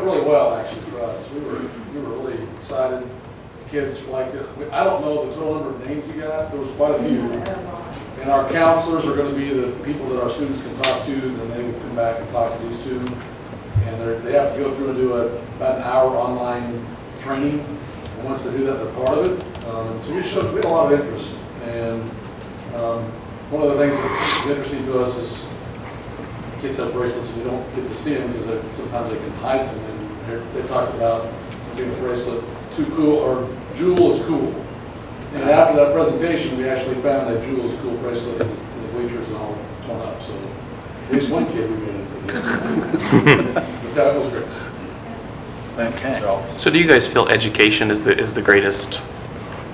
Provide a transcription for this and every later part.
went really well actually for us. We were really excited. The kids liked it. I don't know the total number of names we got. There was quite a few. And our counselors are going to be the people that our students can talk to, and then they will come back and talk to these two. And they have to go through and do about an hour online training. And once they do that, they're part of it. So we had a lot of interest. And one of the things that is interesting to us is kids have bracelets and you don't get to see them because sometimes they can hide them. And they talked about being a bracelet too cool, or Jewel is cool. And after that presentation, we actually found that Jewel is cool bracelet in the bleachers and all torn up. So at least one kid we made it. But that was great. Okay. So do you guys feel education is the greatest,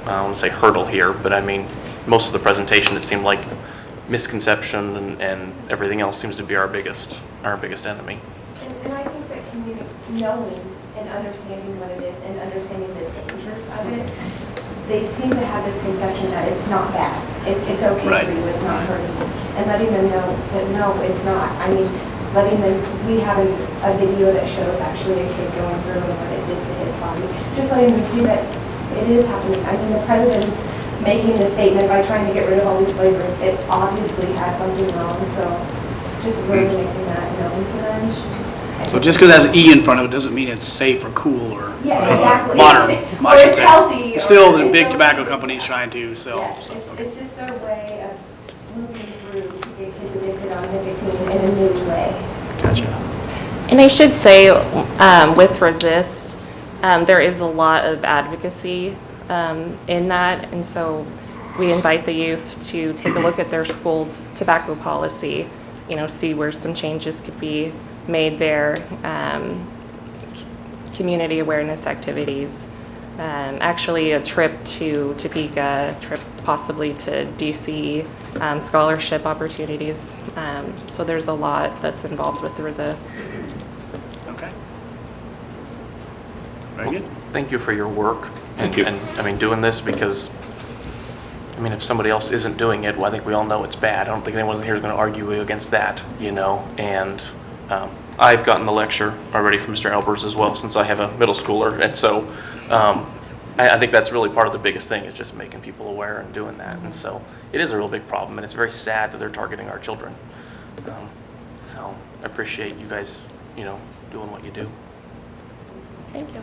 I don't want to say hurdle here, but I mean, most of the presentation, it seemed like misconception and everything else seems to be our biggest enemy. And I think that knowing and understanding what it is and understanding the dangers of it, they seem to have this conception that it's not bad. It's okay for you, it's not hurtful. And letting them know that no, it's not. I mean, we have a video that shows actually a kid going through and what it did to his body. Just letting them see that it is happening. I mean, the president's making the statement by trying to get rid of all these flavors. It obviously has something wrong, so just really making that known to them. So just because it has E in front of it doesn't mean it's safe or cool or exactly. modern, or I should it's say. healthy. It's still the big tobacco companies trying to sell. Yes, it's just their way of moving through to get kids addicted on nicotine in a new way. Gotcha. And I should say, with Resist, there is a lot of advocacy in that, and so we invite the youth to take a look at their school's tobacco policy, see where some changes could be made there, community awareness activities, actually a trip to Topeka, trip possibly to DC, scholarship opportunities. So there's a lot that's involved with the Resist. Okay. Very good. Thank you for your work. Thank you. And I mean, doing this because, I mean, if somebody else isn't doing it, well, I think we all know it's bad. I don't think anyone here is going to argue against that, and I've gotten the lecture already from Mr. Albers as well, since I have a middle schooler, and so I think that's really part of the biggest thing is just making people aware and doing that, and so it is a real big problem, and it's very sad that they're targeting our children. So I appreciate you guys, doing what you do. Thank you.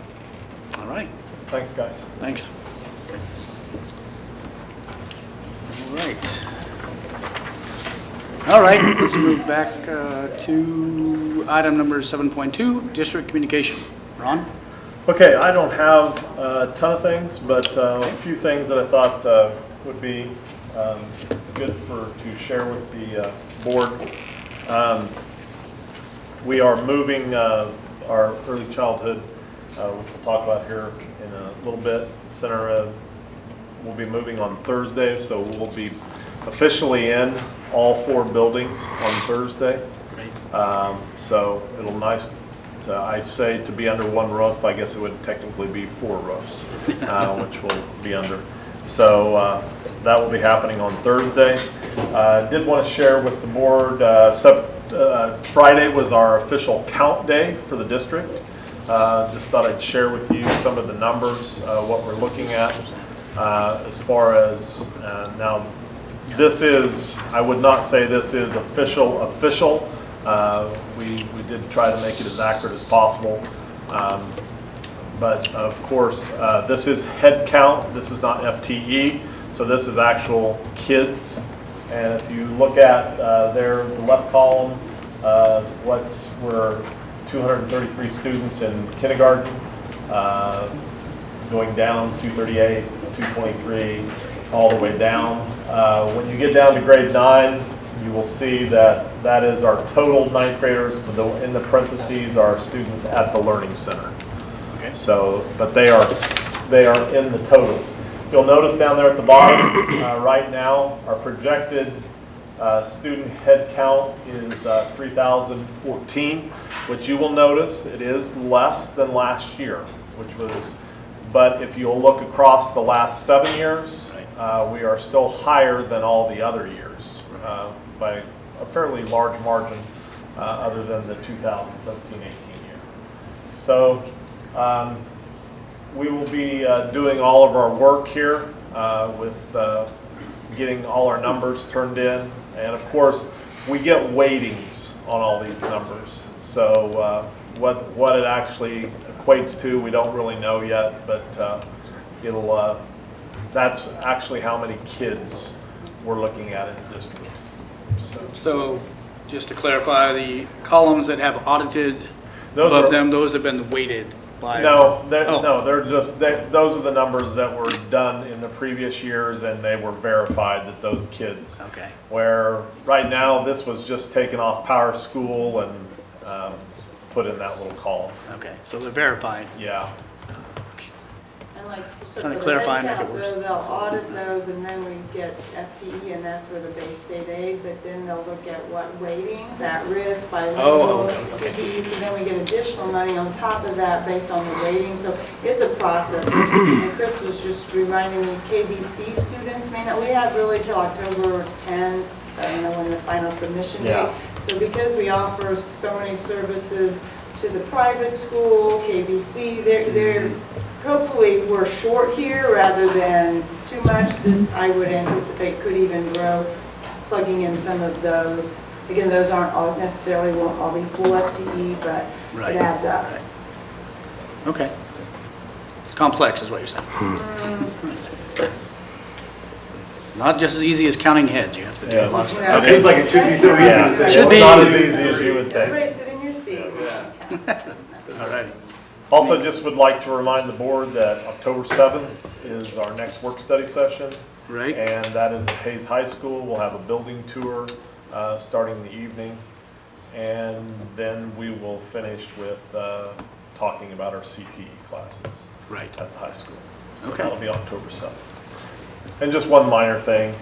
All right. Thanks, guys. Thanks. All right, let's move back to item number 7.2, district communication. Ron? Okay, I don't have a ton of things, but a few things that I thought would be good to share with the board. We are moving our early childhood, which we'll talk about here in a little bit. Center will be moving on Thursday, so we'll be officially in all 4 buildings on Thursday. So it'll nice. I say to be under one roof. I guess it would technically be 4 roofs, which we'll be under. So that will be happening on Thursday. Did want to share with the board. Friday was our official count day for the district. Just thought I'd share with you some of the numbers, what we're looking at as far as now. This is, I would not say this is official. We did try to make it as accurate as possible. But of course, this is head count. This is not FTE. So this is actual kids. And if you look at there, the left column, we're 233 students in kindergarten, going down 238, 223, all the way down. When you get down to grade 9, you will see that that is our total 9th graders. In the parentheses are students at the Learning Center. Okay. So, but they are in the totals. You'll notice down there at the bottom, right now, our projected student head count is 3,014, which you will notice it is less than last year, but if you'll look across the last 7 years, we are still higher than all the other years by a fairly large margin, other than the 2017-18 year. So we will be doing all of our work here with getting all our numbers turned in. And of course, we get weightings on all these numbers. So what it actually equates to, we don't really know yet, but that's actually how many kids we're looking at in the district. So just to clarify, the columns that have audited Those above are- them, those have been weighted by? No, Oh. they're just, those are the numbers that were done in the previous years, and they were verified that those kids. Okay. Where right now, this was just taken off Power School and put in that little column. Okay, so they're verified. Yeah. And like, so Trying to for the clarify and make it headcount, worse. they'll audit those, and then we get FTE, and that's where the base state aid, but then they'll look at what weightings, at risk, bilingual, okay. CTE, so then we get additional money on top of that based on the weighting, so it's a process. And Chris was just reminding me, KBC students may not, we have really till October 10th, I don't know when the final submission Yeah. date. So because we offer so many services to the private school, KBC, they're hopefully we're short here rather than too much. This, I would anticipate, could even grow, plugging in some of those. Again, those aren't all necessarily, won't all be full FTE, but Right. it adds up. Right. Okay. It's complex is what you're saying. Not just as easy as counting heads, you have to do a lot of stuff. Yeah. It seems like it should be so easy Yeah, to say. Should it's be. not as easy as you would think. Everybody sit in your seat. All right. Also, just would like to remind the board that October 7th is our next work study session. Right. And that is at Hayes High School. We'll have a building tour starting the evening. And then we will finish with talking about our CTE classes Right. at the high school. So Okay. that'll be October 7th. And just one minor thing,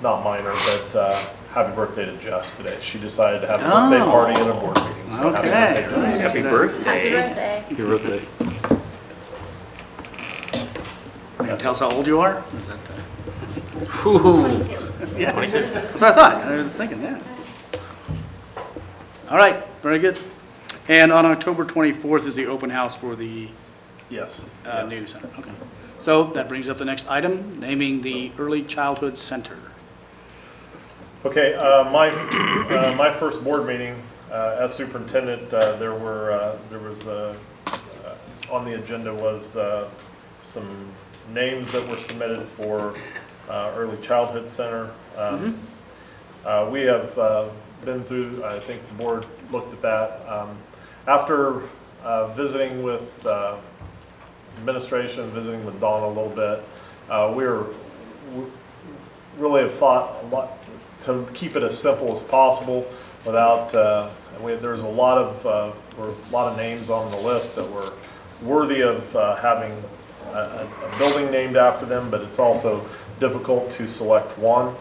not minor, but happy birthday to Jess today. She decided to have a birthday Oh. party at a board meeting. So happy Okay. birthday, Jess. Happy birthday. birthday. Happy birthday. Can you tell us how old you are? Is that, Whew. yeah, 22. That's what I thought. I was thinking, yeah. All right, very good. And on October 24th is the open house for the Yes. new yes. center. Okay. So that brings up the next item, naming the Early Childhood Center. Okay, my first board meeting as superintendent, there was on the agenda was some names that were submitted for Early Childhood Center. We have been through, I think the board looked at that. After visiting with administration, visiting with Dawn a little bit, we really have thought a lot to keep it as simple as possible without, there's a lot of names on the list that were worthy of having a building named after them, but it's also difficult to select one.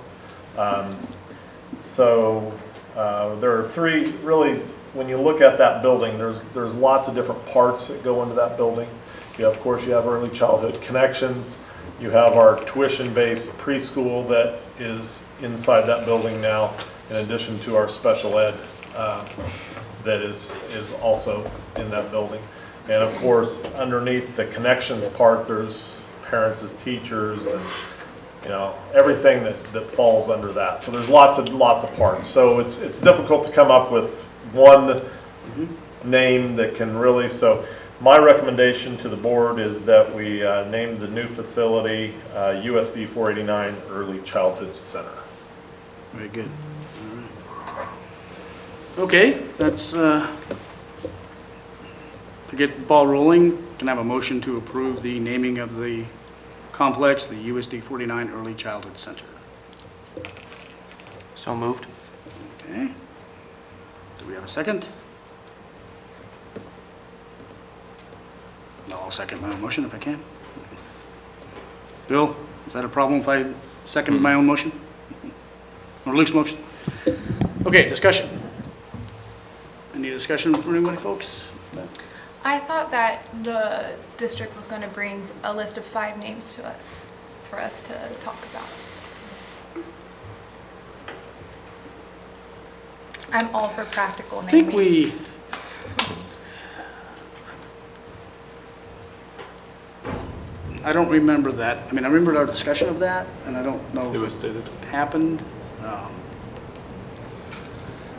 So there are three, really, when you look at that building, there's lots of different parts that go into that building. Of course, you have Early Childhood Connections. You have our tuition-based preschool that is inside that building now, in addition to our special ed that is also in that building. And of course, underneath the connections part, there's parents as teachers and, you know, everything that falls under that. So there's lots of parts. So it's difficult to come up with one name that can really, so my recommendation to the board is that we name the new facility USD 489 Early Childhood Center. Very good. All right. Okay, that's, to get the ball rolling, can I have a motion to approve the naming of the complex, the USD 49 Early Childhood Center? So moved. Okay. Do we have a second? No, I'll second my own motion if I can. Bill, is that a problem if I second my own motion? Or Luke's motion? Okay, discussion. Any discussion from anybody, folks? I thought that the district was going to bring a list of 5 names to us for us to talk about. I'm all for practical I naming. think I don't remember that. I mean, I remember our discussion of that, and I don't know It if was stated. it happened.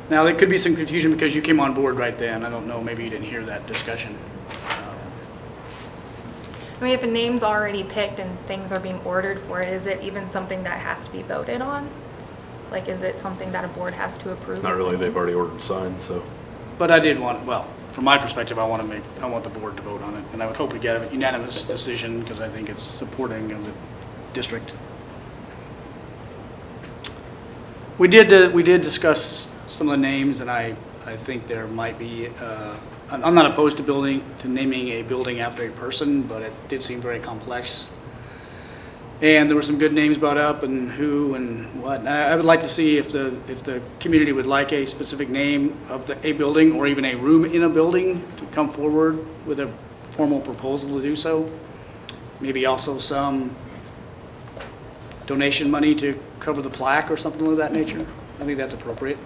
Now, there could be some confusion because you came on board right then. I don't know, maybe you didn't hear that discussion. I mean, if a name's already picked and things are being ordered for it, is it even something that has to be voted on? Like, is it something that a board has to approve? Not as a really, name? they've already ordered signs, so. But I did want, well, from my perspective, I want the board to vote on it, and I would hope we get a unanimous decision because I think it's supporting of the district. We did discuss some of the names, and I think there might be, I'm not opposed to naming a building after a person, but it did seem very complex. And there were some good names brought up and who and what. And I would like to see if the community would like a specific name of a building or even a room in a building to come forward with a formal proposal to do so. Maybe also some donation money to cover the plaque or something of that nature. I think that's appropriate.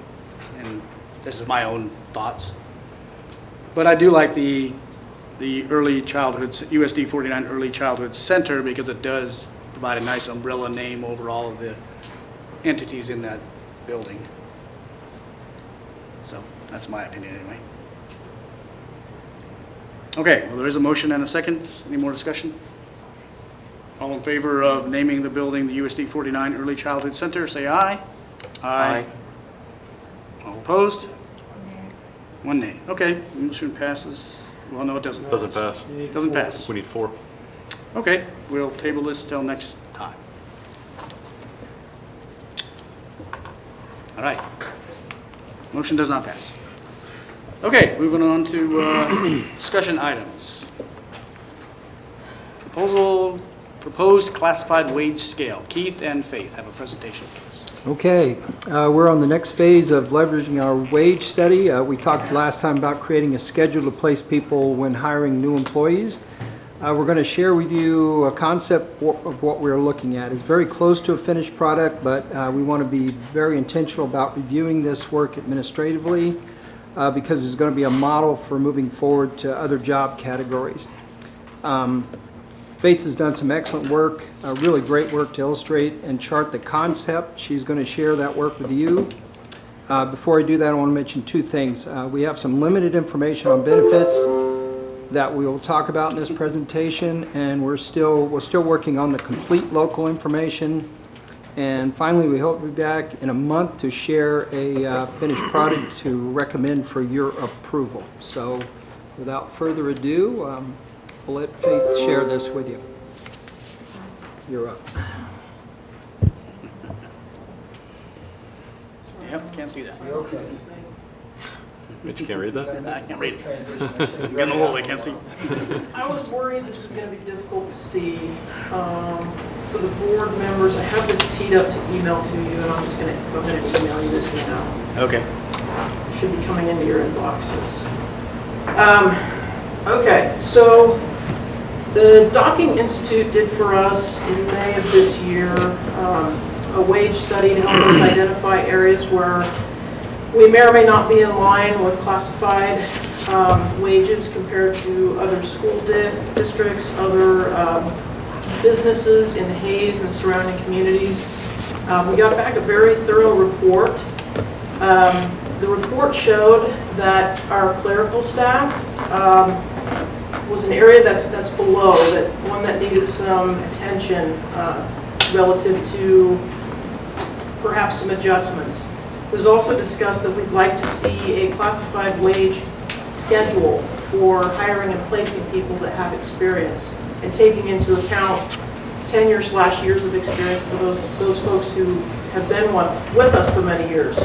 And this is my own thoughts. But I do like the early childhood, USD 49 Early Childhood Center because it does provide a nice umbrella name over all of the entities in that building. So that's my opinion anyway. Okay, well, there is a motion and a second. Any more discussion? All in favor of naming the building the USD 49 Early Childhood Center, say aye. Aye. All opposed? One nay. Okay, motion passes. Well, no, it doesn't. Doesn't pass. Doesn't pass. We need 4. Okay, we'll table this till next time. All right. Motion does not pass. Okay, moving on to discussion items. Proposed classified wage scale. Keith and Faith have a presentation for us. Okay, we're on the next phase of leveraging our wage study. We talked last time about creating a schedule to place people when hiring new employees. We're going to share with you a concept of what we're looking at. It's very close to a finished product, but we want to be very intentional about reviewing this work administratively because it's going to be a model for moving forward to other job categories. Faith has done some excellent work, really great work to illustrate and chart the concept. She's going to share that work with you. Before I do that, I want to mention 2 things. We have some limited information on benefits that we will talk about in this presentation, and we're still working on the complete local information. And finally, we hope to be back in a month to share a finished product to recommend for your approval. So without further ado, we'll let Faith share this with you. You're up. Yep, can't see that. Okay. But you can't read that? I can't read it. I'm getting old, I can't see. I was worried this was going to be difficult to see for the board members. I have this teed up to email to you, and I'm just going to go ahead and email you this now. Okay. It should be coming into your inboxes. Okay, so the Docking Institute did for us in May of this year a wage study to help us identify areas where we may or may not be in line with classified wages compared to other school districts, other businesses in Hayes and surrounding communities. We got back a very thorough report. The report showed that our clerical staff was an area that's below, that one that needed some attention relative to perhaps some adjustments. It was also discussed that we'd like to see a classified wage schedule for hiring and placing people that have experience and taking into account tenure/years of experience for those folks who have been with us for many years.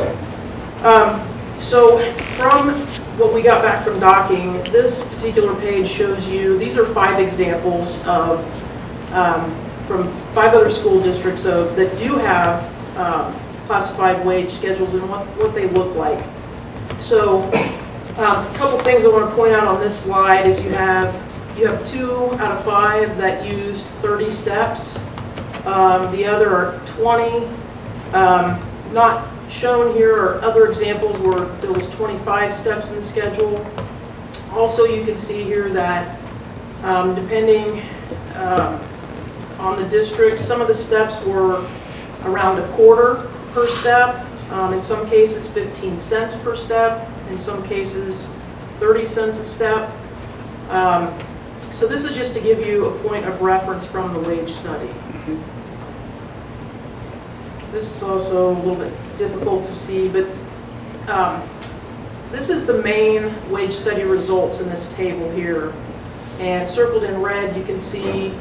So from what we got back from Docking, this particular page shows you, these are 5 examples of, from 5 other school districts that do have classified wage schedules and what they look like. So a couple things I want to point out on this slide is you have 2 out of 5 that used 30 steps. The other are 20. Not shown here are other examples where there was 25 steps in the schedule. Also, you can see here that depending on the district. Some of the steps were around a quarter per step. In some cases, 15 cents per step. In some cases, 30 cents a step. So this is just to give you a point of reference from the wage study. This is also a little bit difficult to see, but this is the main wage study results in this table here. And circled in red, you can see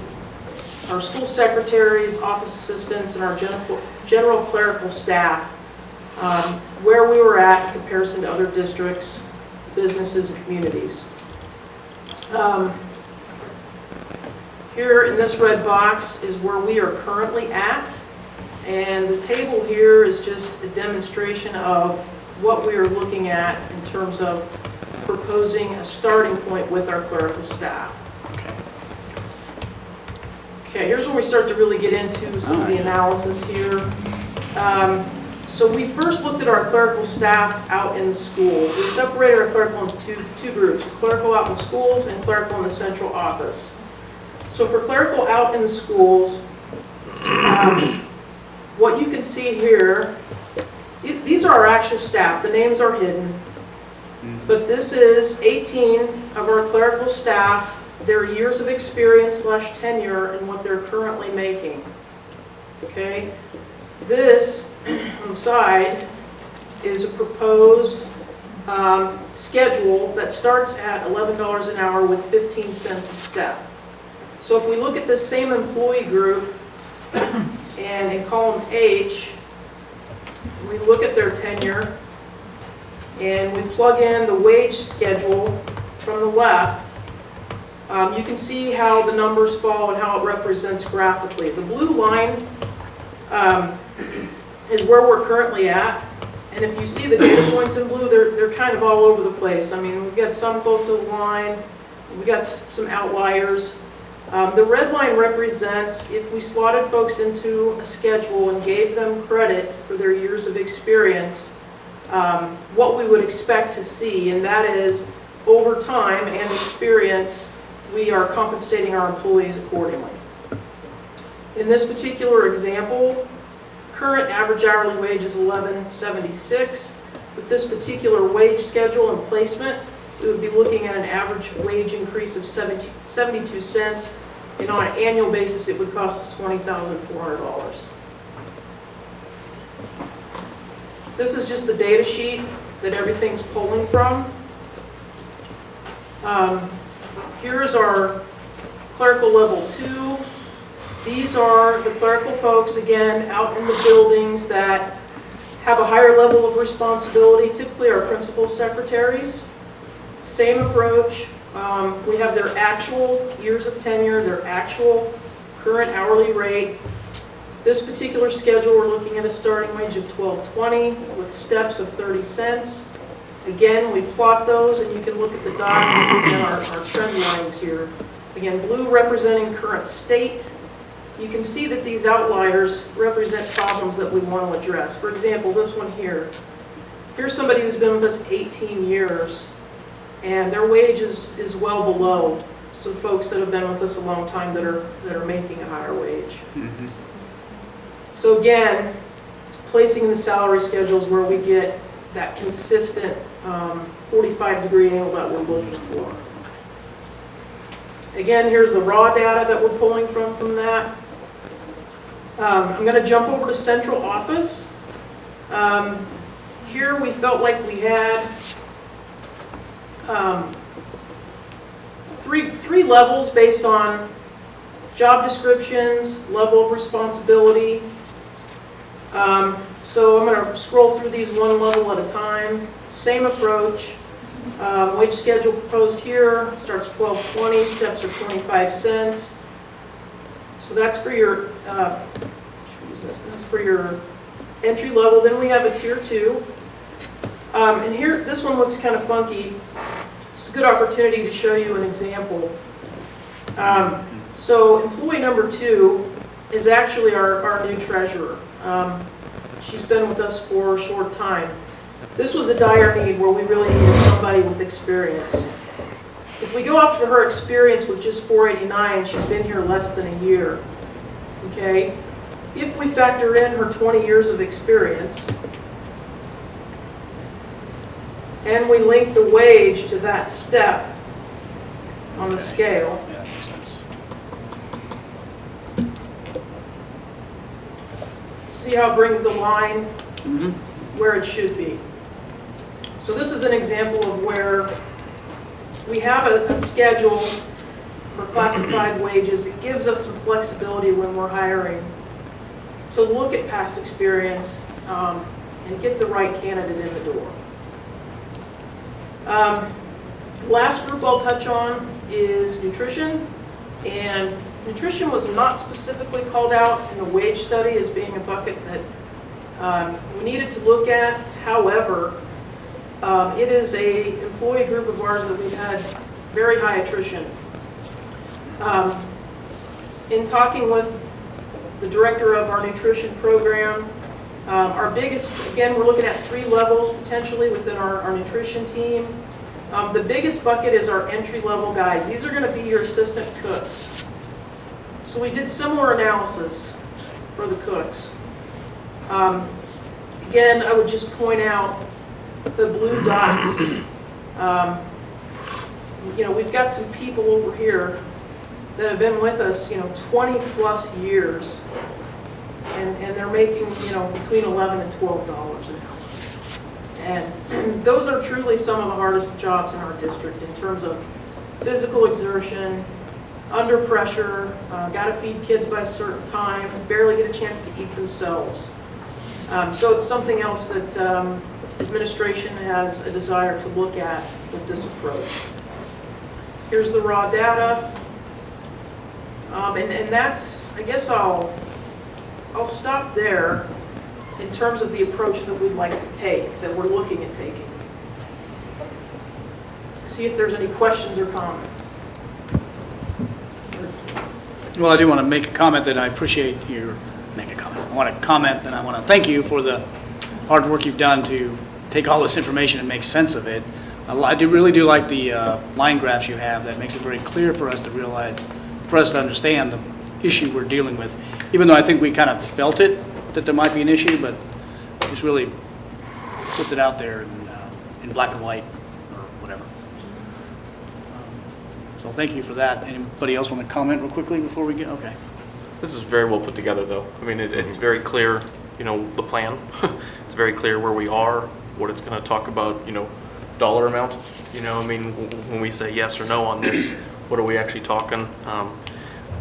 our school secretaries, office assistants, and our general clerical staff, where we were at in comparison to other districts, businesses, and communities. Here in this red box is where we are currently at. And the table here is just a demonstration of what we are looking at in terms of proposing a starting point with our clerical staff. Okay, here's where we start to really get into some of the analysis here. So we first looked at our clerical staff out in the schools. We separated our clerical into two groups, clerical out in schools and clerical in the central office. So for clerical out in the schools, what you can see here, these are our actual staff. The names are hidden. But this is 18 of our clerical staff, their years of experience / tenure, and what they're currently making. Okay? This, on the side, is a proposed schedule that starts at $11 an hour with 15 cents a step. So if we look at this same employee group, and in column H, we look at their tenure, and we plug in the wage schedule from the left, you can see how the numbers fall and how it represents graphically. The blue line is where we're currently at, and if you see the data points in blue, they're kind of all over the place. I mean, we've got some close to the line, we've got some outliers. The red line represents if we slotted folks into a schedule and gave them credit for their years of experience, what we would expect to see, and that is over time and experience, we are compensating our employees accordingly. In this particular example, current average hourly wage is $11.76. With this particular wage schedule and placement, we would be looking at an average wage increase of 72 cents, and on an annual basis, it would cost us $20,400. This is just the data sheet that everything's pulling from. Here's our clerical level 2. These are the clerical folks, again, out in the buildings that have a higher level of responsibility, typically our principal secretaries. Same approach. We have their actual years of tenure, their actual current hourly rate. This particular schedule, we're looking at a starting wage of $12.20 with steps of 30 cents. Again, we plot those, and you can look at the dots and our trend lines here. Again, blue representing current state. You can see that these outliers represent problems that we want to address. For example, this one here. Here's somebody who's been with us 18 years, and their wage is well below some folks that have been with us a long time that are making a higher wage. Mm-hmm. So again, placing the salary schedules where we get that consistent 45-degree angle that we're looking for. Again, here's the raw data that we're pulling from that. I'm going to jump over to central office. Here we felt like we had three levels based on job descriptions, level of responsibility. So I'm going to scroll through these one level at a time. Same approach. Wage schedule proposed here starts $12.20, steps are 25 cents. So that's for your, this is for your entry level. Then we have a tier 2. And here, this one looks kind of funky. It's a good opportunity to show you an example. So employee number 2 is actually our new treasurer. She's been with us for a short time. This was a dire need where we really needed somebody with experience. If we go off to her experience with just $4.89, she's been here less than a year. Okay? If we factor in her 20 years of experience, and we link the wage to that step on the scale, Yeah, makes sense. see how it brings the line Mhm. where it should be. So this is an example of where we have a schedule for classified wages. It gives us some flexibility when we're hiring to look at past experience and get the right candidate in the door. Last group I'll touch on is nutrition. And nutrition was not specifically called out in the wage study as being a bucket that we needed to look at. However, it is a employee group of ours that we've had very high attrition. In talking with the director of our nutrition program, our biggest, again, we're looking at 3 levels potentially within our nutrition team. The biggest bucket is our entry-level guys. These are going to be your assistant cooks. So we did similar analysis for the cooks. Again, I would just point out the blue dots. We've got some people over here that have been with us, 20 plus years, and they're making, between $11 and $12 an hour. And those are truly some of the hardest jobs in our district in terms of physical exertion, under pressure, got to feed kids by a certain time, barely get a chance to eat themselves. So it's something else that administration has a desire to look at with this approach. Here's the raw data. And that's, I guess I'll stop there in terms of the approach that we'd like to take, that we're looking at taking. See if there's any questions or comments. Well, I do want to make a comment that I appreciate your, make a comment. I want to comment and I want to thank you for the hard work you've done to take all this information and make sense of it. I really do like the line graphs you have. That makes it very clear for us to realize, for us to understand the issue we're dealing with. Even though I think we kind of felt it, that there might be an issue, but just really puts it out there in black and white or whatever. So thank you for that. Anybody else want to comment real quickly before we get, okay. This is very well put together, though. I mean, it's very clear, the plan. It's very clear where we are, what it's going to talk about, dollar amount. When we say yes or no on this, what are we actually talking?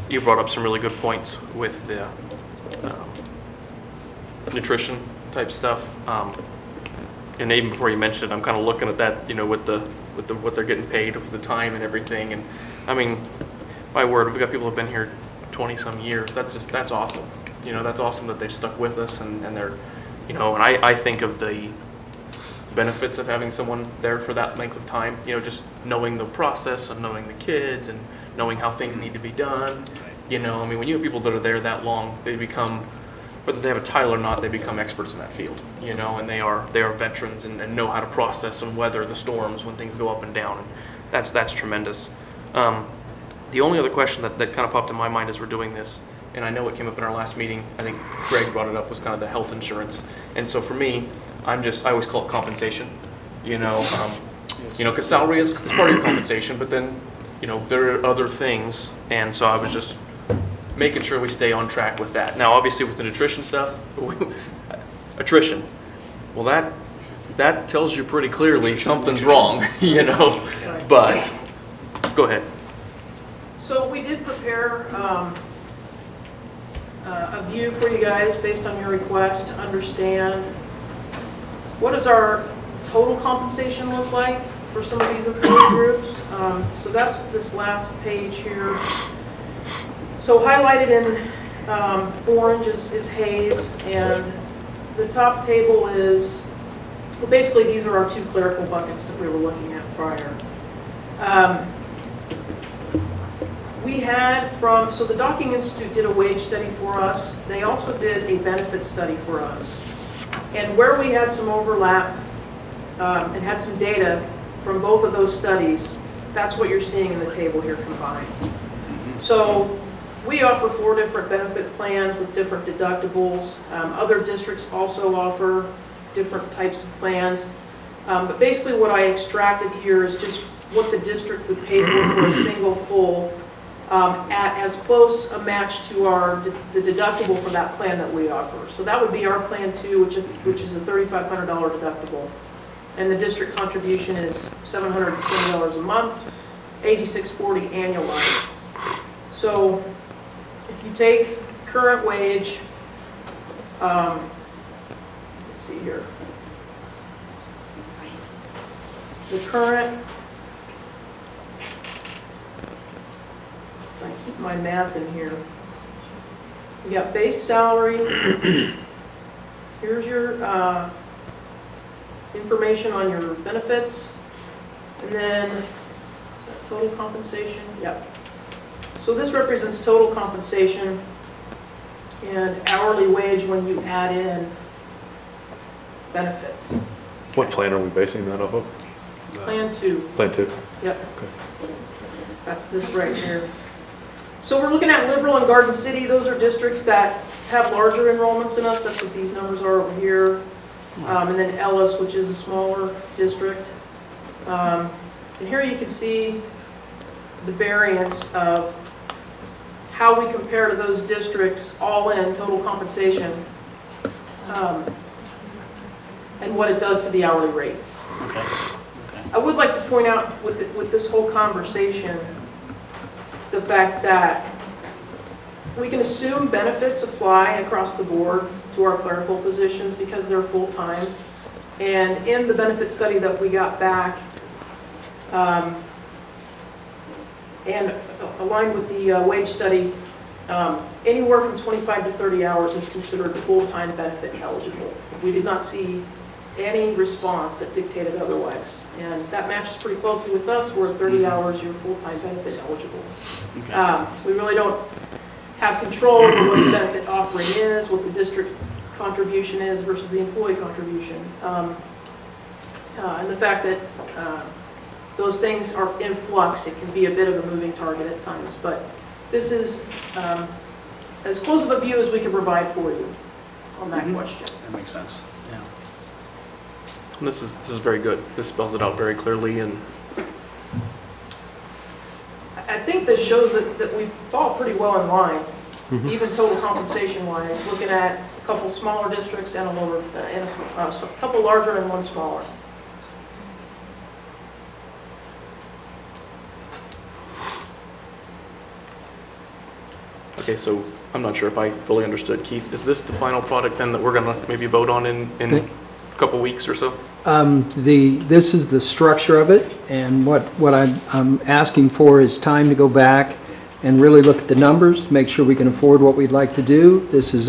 You brought up some really good points with the nutrition type stuff. And even before you mentioned it, I'm kind of looking at that, with what they're getting paid, with the time and everything. And I mean, my word, we've got people who've been here 20 some years. That's awesome. That's awesome that they've stuck with us and they're, and I think of the benefits of having someone there for that length of time, just knowing the process of knowing the kids and knowing how things need to be done. When you have people that are there that long, they become, whether they have a title or not, they become experts in that field, and they are veterans and know how to process and weather the storms when things go up and down. And that's tremendous. The only other question that kind of popped in my mind as we're doing this, and I know it came up in our last meeting, I think Greg brought it up, was kind of the health insurance. And so for me, I always call it compensation, because salary is part of your compensation, but then, there are other things. And so I was just making sure we stay on track with that. Now, obviously with the nutrition stuff, attrition, well, that tells you pretty clearly something's wrong, but go ahead. So we did prepare a view for you guys based on your request to understand what does our total compensation look like for some of these employee groups. So that's this last page here. So highlighted in orange is Hayes, and the top table is, well, basically these are our 2 clerical buckets that we were looking at prior. We had so the Docking Institute did a wage study for us. They also did a benefit study for us. And where we had some overlap and had some data from both of those studies, that's what you're seeing in the table here combined. So We offer 4 different benefit plans with different deductibles. Other districts also offer different types of plans. But basically what I extracted here is just what the district would pay for a single full at as close a match to the deductible for that plan that we offer. So that would be our plan 2, which is a $3,500 deductible. And the district contribution is $720 a month, $86.40 annualized. So if you take current wage, let's see here. The current, I keep my math in here. We got base salary. Here's your information on your benefits. And then total compensation. Yep. So this represents total compensation and hourly wage when you add in benefits. What plan are we basing that off of? Plan 2. Plan 2? Yep. Okay. That's this right here. So we're looking at Liberal and Garden City. Those are districts that have larger enrollments than us. That's what these numbers are over here. And then Ellis, which is a smaller district. And here you can see the variance of how we compare to those districts all in total compensation and what it does to the hourly rate. Okay. I would like to point out with this whole conversation, the fact that we can assume benefits apply across the board to our clerical positions because they're full-time. And in the benefit study that we got back, and aligned with the wage study, anywhere from 25 to 30 hours is considered full-time benefit eligible. We did not see any response that dictated otherwise. And that matches pretty closely with us. We're at 30 hours, you're full-time benefit eligible. We really don't have control over what the benefit offering is, what the district contribution is versus the employee contribution. And the fact that those things are in flux, it can be a bit of a moving target at times. But this is as close of a view as we can provide for you on that question. That makes sense. Yeah. And this is very good. This spells it out very clearly, and I think this shows that we fall pretty well in line, even total compensation wise, looking at a couple smaller districts and a couple larger and one smaller. okay, so I'm not sure if I fully understood. Keith, is this the final product then that we're going to maybe vote on in a couple weeks or so? This is the structure of it, and what I'm asking for is time to go back and really look at the numbers, make sure we can afford what we'd like to do. This is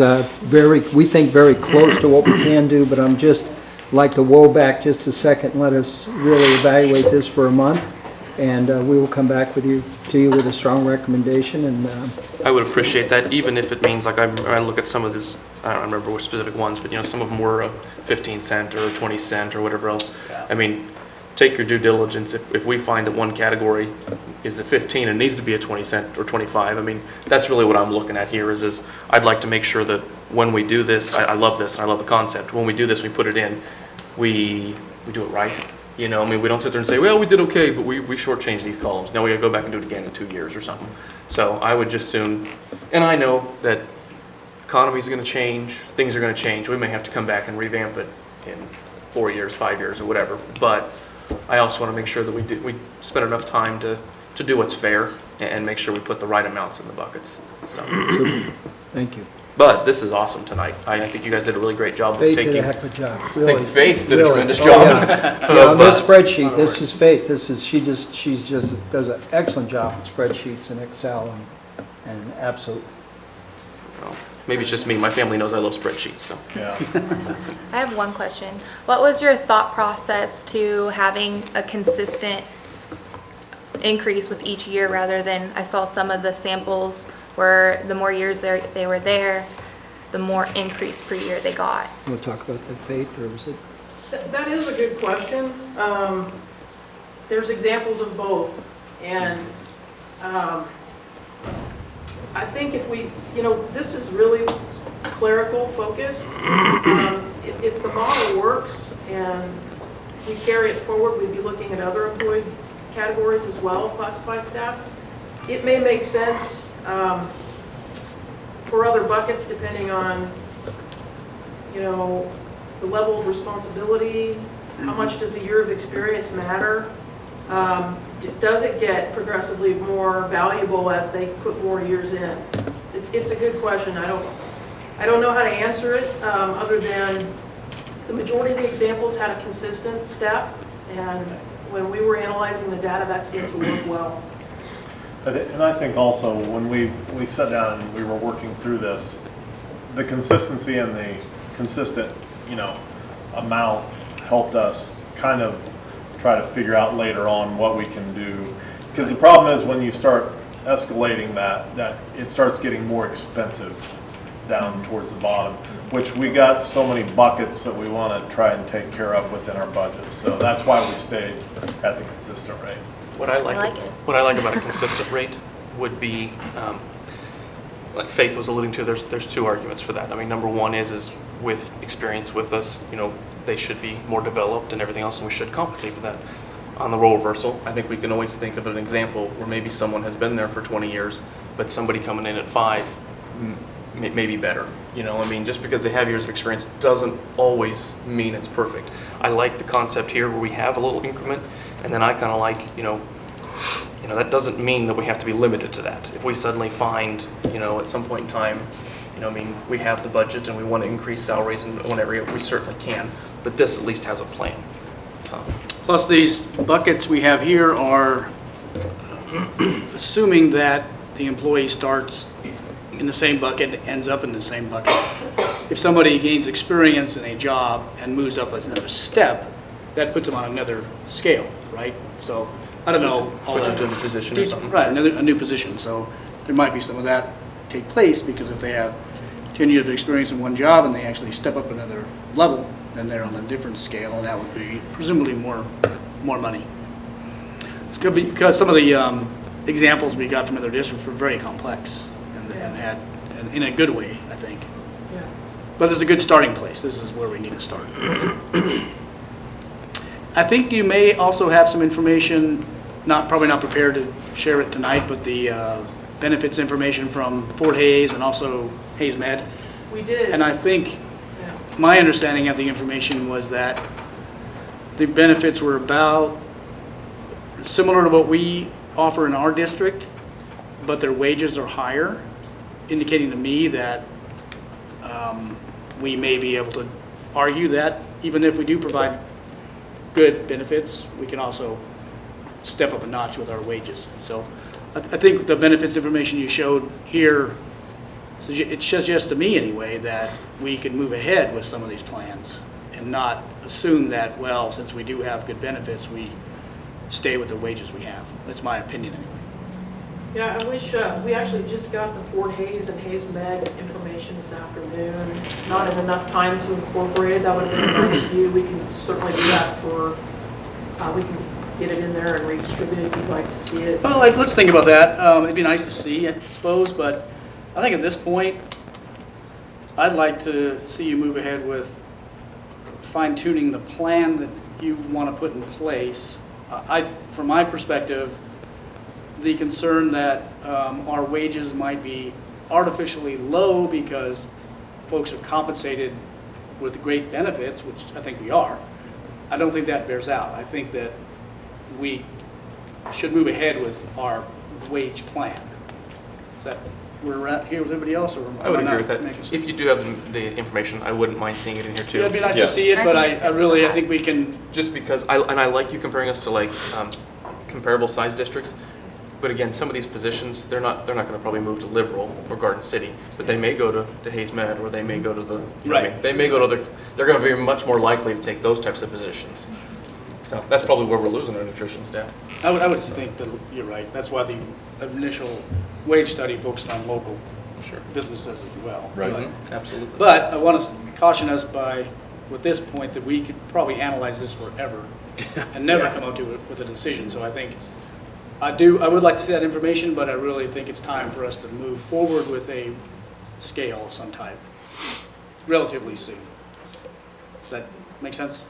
we think very close to what we can do, but I'm just like to woe back just a second, let us really evaluate this for a month, and we will come back to you with a strong recommendation. And I would appreciate that, even if it means, like, I look at some of this, I don't remember which specific ones, but, you know, some of them were a 15 cent or a 20 cent or whatever else. Yeah. I mean, take your due diligence. If we find that one category is a 15 and needs to be a 20 cent or 25, I mean, that's really what I'm looking at here is I'd like to make sure that when we do this, I love this and I love the concept. When we do this, we put it in, we do it right. You know, I mean, we don't sit there and say, well, we did okay, but we shortchanged these columns. Now we gotta go back and do it again in 2 years or something. So I would just soon, and I know that economy's gonna change, things are gonna change. We may have to come back and revamp it in 4 years, 5 years, or whatever. But I also wanna make sure that we spend enough time to do what's fair and make sure we put the right amounts in the buckets. So, thank you. but this is awesome tonight. I think you guys did a really great job of Faith taking. did a heck of a job. I Really, think Faith did a really. tremendous Oh, job. yeah. Yeah, on this spreadsheet, this is Faith. She just does an excellent job with spreadsheets and Excel and absolutely. Well, maybe it's just me. My family knows I love spreadsheets, so. Yeah. I have one question. What was your thought process to having a consistent increase with each year rather than, I saw some of the samples where the more years they were there, the more increase per year they got? We'll talk about the Faith, or is it? That is a good question. There's examples of both. And I think if we, this is really clerical focused. If the model works and we carry it forward, we'd be looking at other employee categories as well, classified staff. It may make sense for other buckets depending on, the level of responsibility, how much does a year of experience matter? Does it get progressively more valuable as they put more years in? It's a good question. I don't know how to answer it other than the majority of the examples had a consistent step, and when we were analyzing the data, that seemed to work well. And I think also when we sat down and we were working through this, the consistency and the consistent, amount helped us kind of try to figure out later on what we can do. Because the problem is when you start escalating that it starts getting more expensive down towards the bottom, which we got so many buckets that we want to try and take care of within our budget. So that's why we stayed at the consistent rate. What I like about a consistent rate would be, like Faith was alluding to, there's two arguments for that. I mean, number one is with experience with us, they should be more developed and everything else, and we should compensate for that. On the role reversal, I think we can always think of an example where maybe someone has been there for 20 years, but somebody coming in at 5 may be better. Just because they have years of experience doesn't always mean it's perfect. I like the concept here where we have a little increment, and then I kind of like, that doesn't mean that we have to be limited to that. If we suddenly find, at some point in time, we have the budget and we want to increase salaries in one area, we certainly can, but this at least has a plan. So. Plus, these buckets we have here are assuming that the employee starts in the same bucket, ends up in the same bucket. If somebody gains experience in a job and moves up another step, that puts them on another scale, right? So, I don't know. Switch into a new position or something. Right, a new position. So, there might be some of that take place because if they have 10 years of experience in one job and they actually step up another level, then they're on a different scale, and that would be presumably more money. It's good because some of the examples we got from other districts were very complex and had, in a good way, I think. Yeah. But it's a good starting place. This is where we need to start. I think you may also have some information, probably not prepared to share it tonight, but the benefits information from Fort Hays and also Hays Med. We did. And I think my understanding of the information was that the benefits were about similar to what we offer in our district, but their wages are higher, indicating to me that we may be able to argue that even if we do provide good benefits, we can also step up a notch with our wages. So I think the benefits information you showed here, it suggests to me anyway that we can move ahead with some of these plans and not assume that, well, since we do have good benefits, we stay with the wages we have. That's my opinion anyway. Yeah, I wish, we actually just got the Fort Hays and Hays Med information this afternoon. Not in enough time to incorporate it. That would have been a nice view. We can certainly do that for, we can get it in there and redistribute it if you'd like to see it. Well, let's think about that. It'd be nice to see, I suppose, but I think at this point, I'd like to see you move ahead with fine-tuning the plan that you want to put in place. From my perspective, the concern that our wages might be artificially low because folks are compensated with great benefits, which I think we are. I don't think that bears out. I think that we should move ahead with our wage plan. Is that where we're at here with everybody else? Or I would agree with that. If you do have the information, I wouldn't mind seeing it in here too. Yeah, it'd be nice to see it, but I think we can. Just because, I like you comparing us to like comparable size districts, but again, some of these positions, they're not going to probably move to Liberal or Garden City, but they may go to Hays Med, or they may go to the, they may go to they're going to be much more likely to take those types of positions. So that's probably where we're losing our nutrition staff. I would think that you're right. That's why the initial wage study focused on local businesses as well. Right. Absolutely. But I want to caution us with this point, that we could probably analyze this forever and never come up with a decision. So I think I would like to see that information, but I really think it's time for us to move forward with a scale of some type relatively soon. Does that make sense?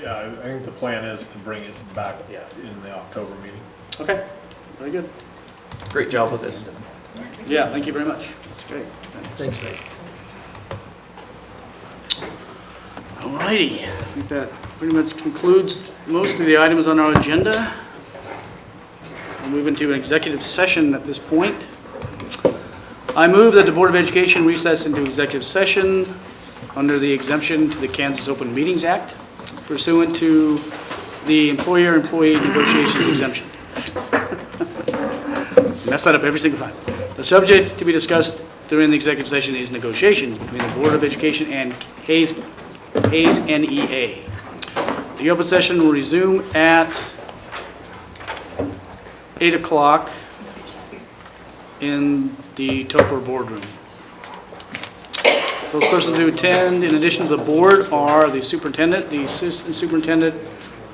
Yeah, I think the plan is to bring it back in the October meeting. Okay, very good. Great job with this. Yeah, thank you very much. That's great. Thanks, Ray. All righty, I think that pretty much concludes most of the items on our agenda. We'll move into an executive session at this point. I move that the Board of Education recess into executive session under the exemption to the Kansas Open Meetings Act pursuant to the employer-employee negotiations exemption. Mess that up every single time. The subject to be discussed during the executive session is negotiations between the Board of Education and Hayes NEA. The open session will resume at 8 o'clock in the Topher boardroom. Those persons who attend in addition to the board are the superintendent, the assistant superintendent,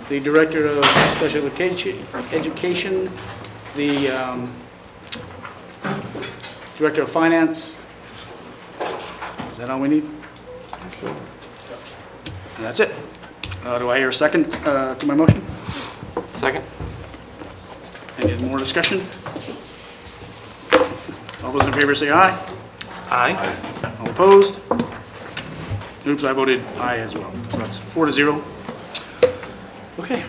the director of special education, the director of finance. Is that all we need? And that's it. Do I hear a second to my motion? Second? Any more discussion? All those in favor say aye. Aye. All opposed? Oops, I voted aye as well. So that's 4-0. Okay.